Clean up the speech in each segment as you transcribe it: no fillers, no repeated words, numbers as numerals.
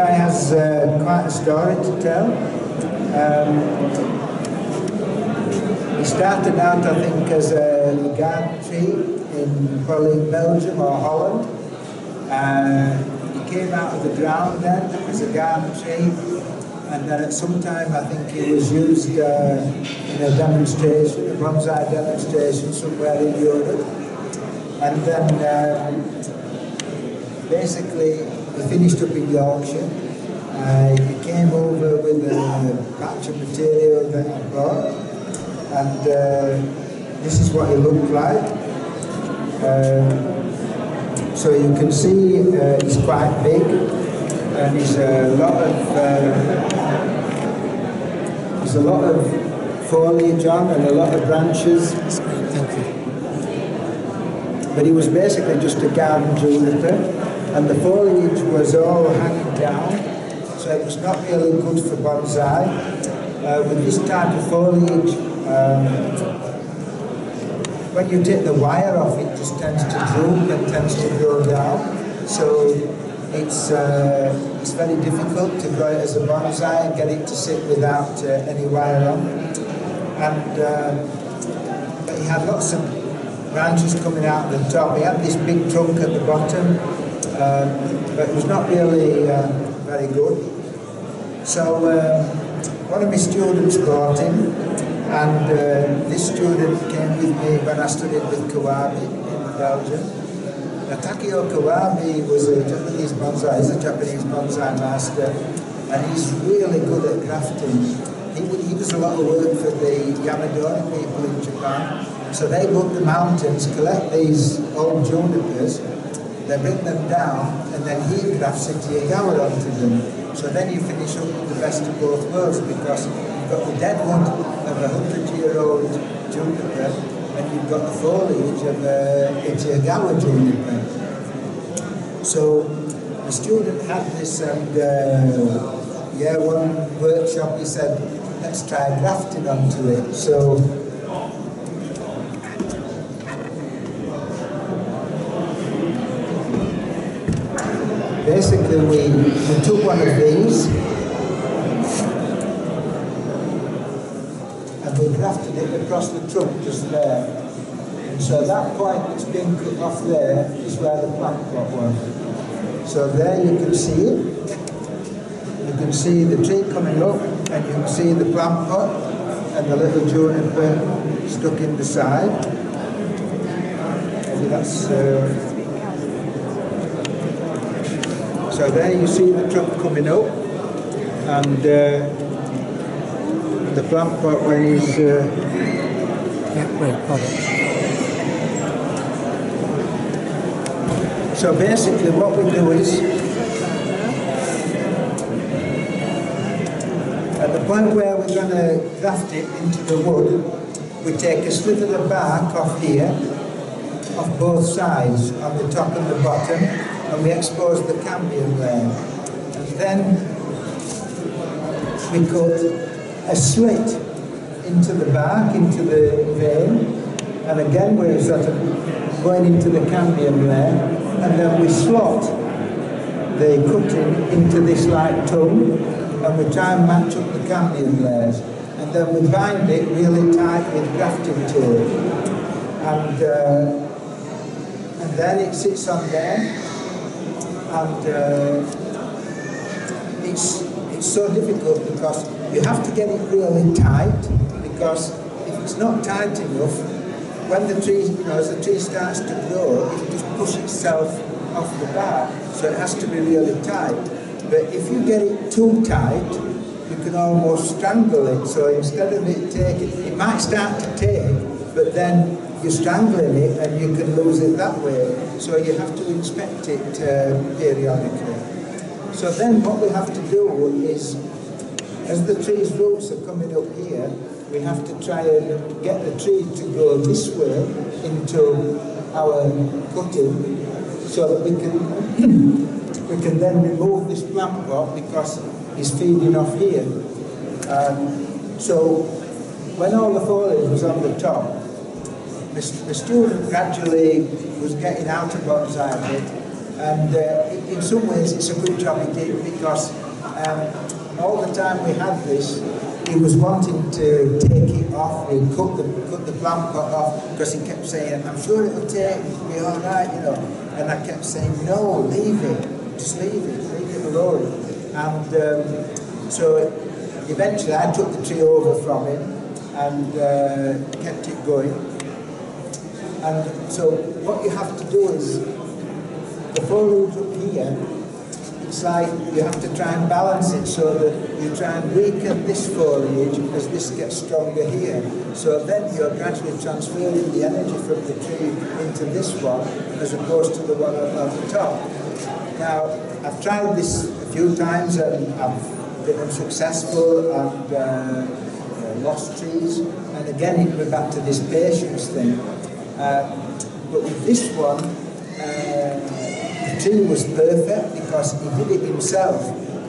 guy has quite a story to tell. He started out, I think, as a garden tree in probably Belgium or Holland. He came out of the ground then as a garden tree, and then at some time I think he was used in a demonstration, a bonsai demonstration somewhere in Europe. And then basically he finished up in Yorkshire. He came over with a batch of material that he bought, and this is what he looked like. So you can see he's quite big, and there's a lot of foliage on and a lot of branches. Thank you. But he was basically just a garden juniper, and the foliage was all hanging down, so it was not really good for bonsai. With this type of foliage, when you take the wire off, it just tends to droop and tends to grow down. So it's very difficult to grow it as a bonsai and get it to sit without any wire on. And but he had lots of branches coming out at the top. He had this big trunk at the bottom, but it was not really very good. So one of my students brought him, and this student came with me when I studied with Kawabe in Belgium. Now, Takeo Kawabe was a Japanese bonsai, he's a Japanese bonsai master, and he's really good at grafting. He does a lot of work for the Yamadori people in Japan. So they go up the mountains, collect these old junipers, they bring them down, and then he grafts Itaegawa onto them. So then you finish up with the best of both worlds, because you've got the dead wood of a 100-year-old juniper, and you've got the foliage of Itaegawa juniper. So the student had this, and one workshop he said, let's try grafting onto it. So basically we took one of these and we grafted it across the trunk just there. And so that point that's been cut off there is where the plant pot was. So there you can see it. You can see the tree coming up, and you can see the plant pot and the little juniper stuck in the side. Maybe that's so there you see the trunk coming up, and the plant pot when he's so basically what we do is, at the point where we're going to graft it into the wood, we take a slit of the bark off here, off both sides, on the top and the bottom, and we expose the cambium there. And then we cut a slit into the bark, into the vein, and again we're sort of going into the cambium there, and then we slot the cutting into this like tongue, and we try and match up the cambium layers, and then we bind it really tight with grafting tape, and then it sits on there, and it's so difficult because you have to get it really tight, because if it's not tight enough, when the tree, as the tree starts to grow, it just pushes itself off the bark, so it has to be really tight. But if you get it too tight, you can almost strangle it. So instead of it taking, it might start to take, but then you're strangling it and you can lose it that way. So you have to inspect it periodically. So then what we have to do is, as the tree's roots are coming up here, we have to try and get the tree to go this way into our cutting, so that we can then remove this plant pot because it's feeding off here. So when all the foliage was on the top, the student gradually was getting out of bonsai a bit, and in some ways it's a good job he did, because All the time we had this, he was wanting to take it off. He'd cut the plant pot off because he kept saying, "I'm sure it'll be all right, you know." And I kept saying, "No, leave it. Just leave it alone." And so eventually I took the tree over from him and kept it going. And so what you have to do is, the foliage up here, it's like you have to try and balance it so that you try and weaken this foliage as this gets stronger here. So then you're gradually transferring the energy from the tree into this one as opposed to the one on the top. Now, I've tried this a few times and I've been unsuccessful and lost trees. And again, it went back to this patience thing. But with this one, the tree was perfect because he did it himself,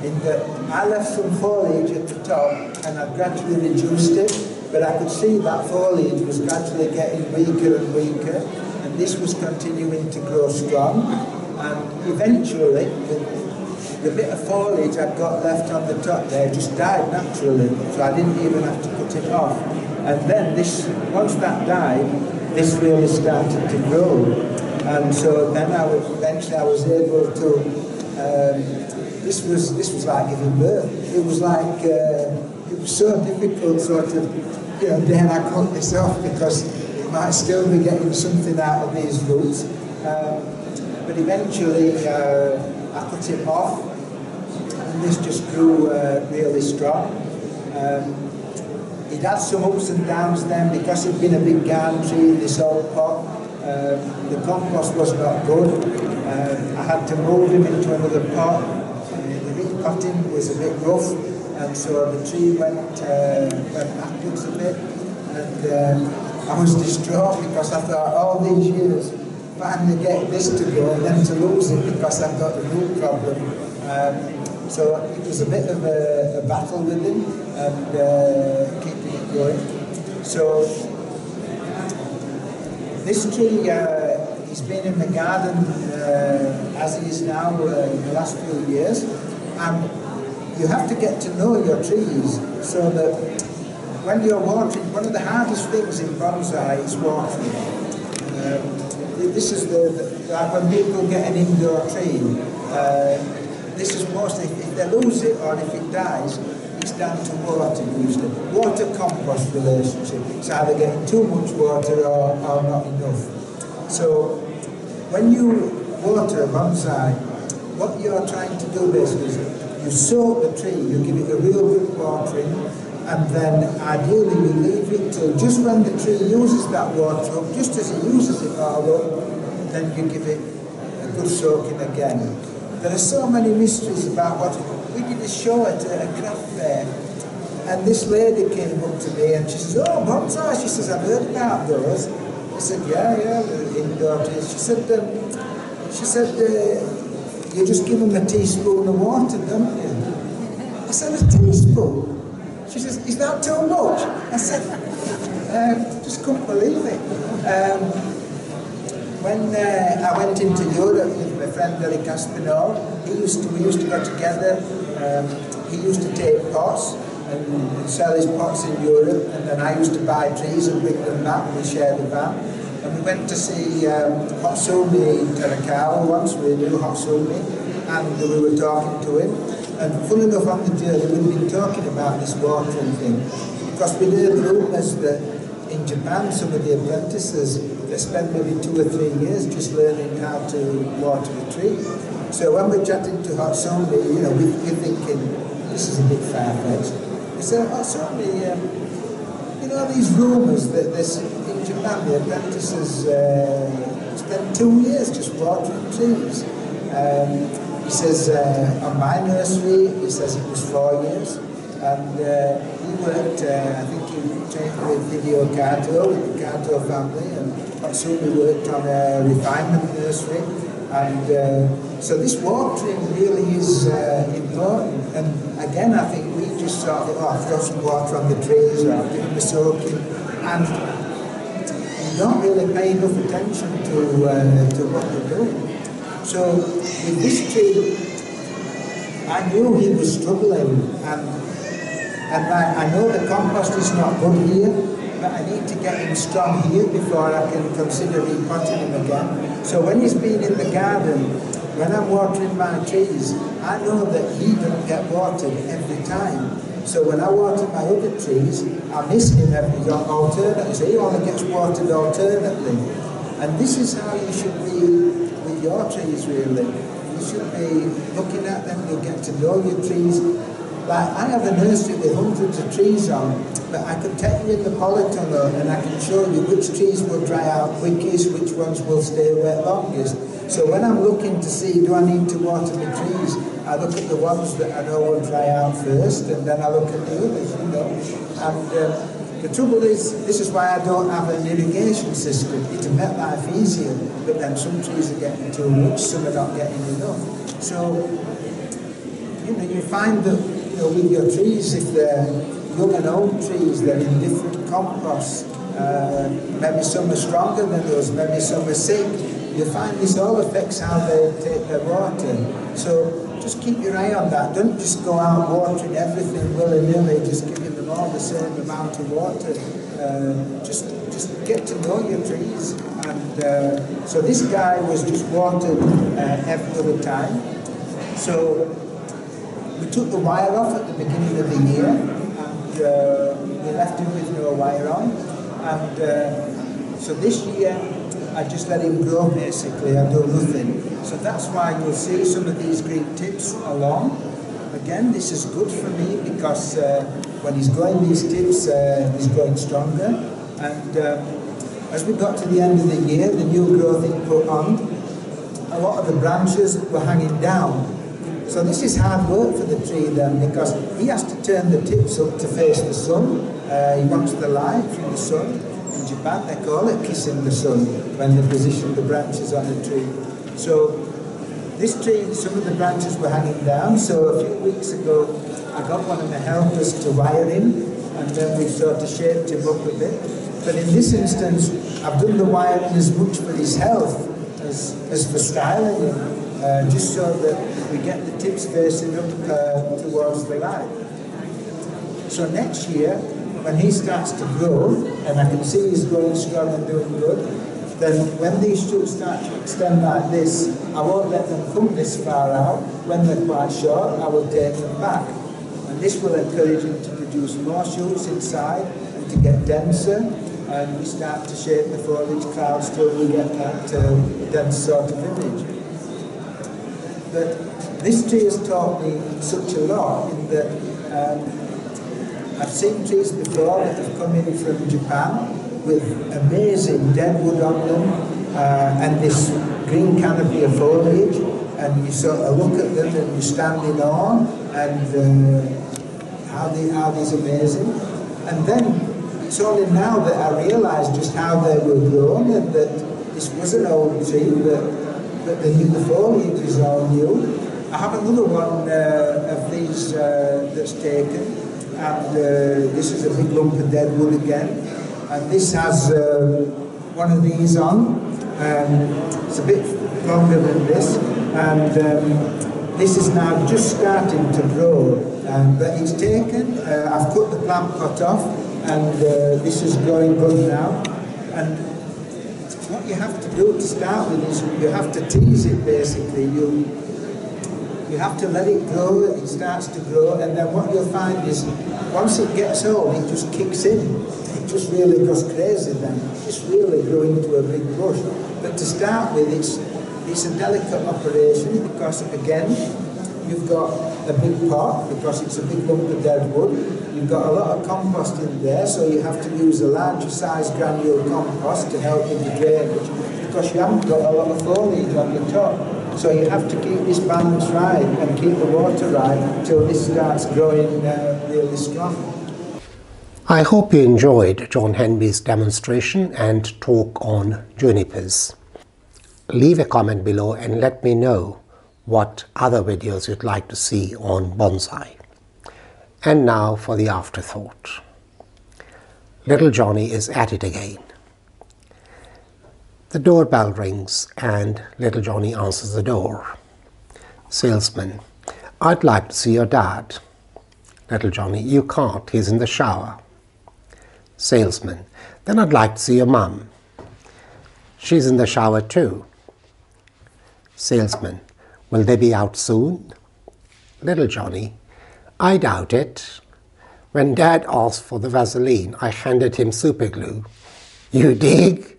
in that I left some foliage at the top and I gradually reduced it, but I could see that foliage was gradually getting weaker and weaker, and this was continuing to grow strong, and eventually the bit of foliage I'd got left on the top there just died naturally, so I didn't even have to cut it off. And then once that died, this really started to grow. And so then eventually I was able to, this was like giving birth. It was like, it was so difficult sort of, you know, then I cut this off because it might still be getting something out of these roots. But eventually I cut it off and this just grew really strong. It had some ups and downs then because it'd been a big garden tree in this old pot. The compost was not good. I had to move him into another pot. The repotting was a bit rough, and so the tree went backwards a bit. And I was distraught because I thought all these years finally get this to go and then to lose it because I've got a root problem. So it was a bit of a battle with him and keeping it going. So this tree, he's been in the garden as he is now in the last few years, and you have to get to know your trees so that when you're watering, one of the hardest things in bonsai is watering. This is like when people get an indoor tree, this is mostly, if they lose it or if it dies, it's down to water usually. Water-compost relationship. It's either getting too much water or not enough. So when you water a bonsai, what you're trying to do basically is you soak the tree, you give it a real good watering, and then ideally you leave it till just when the tree uses that water up, just as it uses it all up, then you give it a good soaking again. There are so many mysteries about what we did a show at a craft fair, and this lady came up to me and she says, "Oh, bonsai," she says, "I've heard about those." I said, yeah, indoor trees. She said, you just give them a teaspoon of water, don't you? I said, "A teaspoon?" She says, "Is that too much?" I said, just couldn't believe it. When I went into Europe with my friend Eric Aspinall, we used to go together. He used to take pots and sell his pots in Europe, and then I used to buy trees and bring them back, and we shared the van. And we went to see Hotsumi Terakawa once, we knew Hotsumi, and we were talking to him. And full enough on the journey, we'd been talking about this watering thing, because we heard rumours that in Japan, some of the apprentices, they spend maybe 2 or 3 years just learning how to water a tree. So when we're chatting to Hotsumi, you know, we're thinking, this is a bit far-fetched. I said, Hotsumi, you know these rumours that there's, in Japan, the apprentices spend 2 years just watering trees. He says, on my nursery, he says it was 4 years. And he worked, I think he trained with Hideo Kato, with the Kato family, and Hotsumi worked on a refinement nursery. And so this watering really is important. And again, I think we just sort of, throw some water on the trees or give them a soaking. And you don't really pay enough attention to what you're doing. So with this tree, I knew he was struggling, and I know the compost is not good here, but I need to get him strong here before I can consider repotting him again. So when he's been in the garden, when I'm watering my trees, I know that he doesn't get watered every time. So when I water my other trees, I miss him alternately. So he only gets watered alternately. And this is how you should be with your trees, really. You should be looking at them, you get to know your trees. Like, I have a nursery with hundreds of trees on, but I can take you in the polytunnel and I can show you which trees will dry out quickest, which ones will stay wet longest. So when I'm looking to see, do I need to water the trees, I look at the ones that I know will dry out first, and then I look at the others, you know. And the trouble is, this is why I don't have an irrigation system. It'll make life easier, but then some trees are getting too much, some are not getting enough. So, you know, you find that, you know, with your trees, if they're young and old trees, they're in different composts. Maybe some are stronger than others, maybe some are sick. You find this all affects how they take their water. So just keep your eye on that. Don't just go out watering everything willy-nilly, just giving them all the same amount of water. Just get to know your trees. And so this guy was just watered every other time. So we took the wire off at the beginning of the year, and we left him with no wire on. And so this year, I just let him grow basically, I do nothing. So that's why you'll see some of these green tips along. Again, this is good for me because when he's growing these tips, he's growing stronger. And as we got to the end of the year, the new growth input on, a lot of the branches were hanging down. So this is hard work for the tree then, because he has to turn the tips up to face the sun. He wants the light from the sun. In Japan, they call it kissing the sun when they position the branches on the tree. So this tree, some of the branches were hanging down, so a few weeks ago I got one of the helpers to wire him, and then we sort of shaped him up a bit. But in this instance, I've done the wiring as much for his health as for styling him, just so that we get the tips facing up towards the light. So next year, when he starts to grow, and I can see he's growing strong and doing good, then when these shoots start to extend like this, I won't let them come this far out. When they're quite short, I will take them back. And this will encourage him to produce more shoots inside and to get denser, and we start to shape the foliage clouds till we get that dense sort of image. But this tree has taught me such a lot in that I've seen trees before that have come in from Japan with amazing deadwood on them and this green canopy of foliage, and you sort of look at them and you stand in awe, and how these amazing. And then it's only now that I realise just how they were grown, and that this was an old tree, but the foliage is all new. I have another one of these that's taken. And this is a big lump of dead wood again, and this has one of these on. It's a bit longer than this, and this is now just starting to grow, but it's taken. I've cut the plant pot off, and this is growing good now. And what you have to do to start with is you have to tease it basically. You have to let it grow, it starts to grow, and then what you'll find is, once it gets old, it just kicks in. It just really goes crazy then. It just really grow into a big bush. But to start with, it's a delicate operation because, again, you've got a big pot, because it's a big lump of dead wood. You've got a lot of compost in there, so you have to use a larger size granule compost to help with the drainage, because you haven't got a lot of foliage on the top. So you have to keep this balance right and keep the water right until this starts growing really strong. I hope you enjoyed John Henby's demonstration and talk on junipers. Leave a comment below and let me know what other videos you'd like to see on bonsai. And now for the afterthought. Little Johnny is at it again. The doorbell rings and little Johnny answers the door. Salesman: I'd like to see your dad. Little Johnny, you can't, he's in the shower. Salesman, then I'd like to see your mum. She's in the shower too. Salesman, will they be out soon? Little Johnny, I doubt it. When Dad asked for the Vaseline, I handed him super glue. You dig?